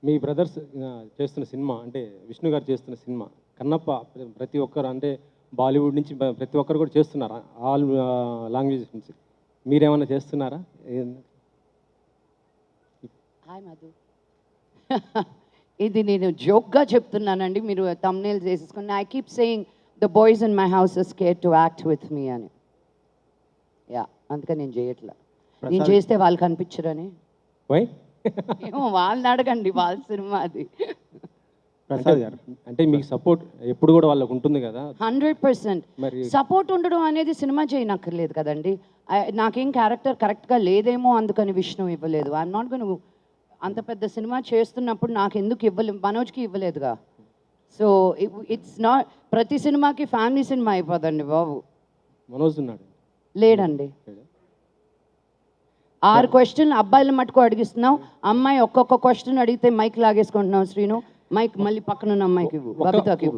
మీ brothers చేస్తున్న cinema అంటే విష్ణు గారు చేస్తున్న సినిమా కన్నప్ప ప్రతి ఒక్కరు అంటే బాలీవుడ్ నుంచి ప్రతి ఒక్కరు కూడా చేస్తున్నారా ఆల్ లాంగ్వేజెస్ నుంచి మీరేమన్నా చేస్తున్నారా? హాయ్ మధు. ఇది నేను జోక్గా చెప్తున్నానండి, మీరు తమ్నేల్ చేసేసుకుని. I keep saying the boys in my house are scared to act with me అని. యా, అందుకని నేను చేయట్లా. నేను చేస్తే వాళ్ళు కనిపించరని. వై? ఏమో వాళ్ళని అడగండి, వాళ్ళ సినిమా అది. ప్రసాద్ గారు అంటే మీకు సపోర్ట్ ఎప్పుడు కూడా వాళ్ళకు ఉంటుంది కదా? 100%. మరి సపోర్ట్ ఉండడం అనేది సినిమా చేయనక్కర్లేదు కదండి. నాకేం క్యారెక్టర్ కరెక్ట్గా లేదేమో అందుకని విష్ణు ఇవ్వలేదు. I'm not gone. అంత పెద్ద సినిమా చేస్తున్నప్పుడు నాకు ఎందుకు ఇవ్వలేదు? మనోజ్కి ఇవ్వలేదుగా. సో ఇట్స్ నాట్ ప్రతి సినిమాకి ఫ్యామిలీ సినిమా అయిపోదండి బాబు. మనోజ్ ఉన్నాడు లేడండి. 6 క్వశ్చన్ అబ్బాయిల మటుకు అడిగిస్తున్నావు, అమ్మాయి ఒక్కొక్క క్వశ్చన్ అడిగితే మైక్ లాగేసుకుంటున్నావు. శ్రీను మైక్ మళ్ళీ పక్కనున్న అమ్మాయికి ఇవ్వు, బబితాకి ఇవ్వు.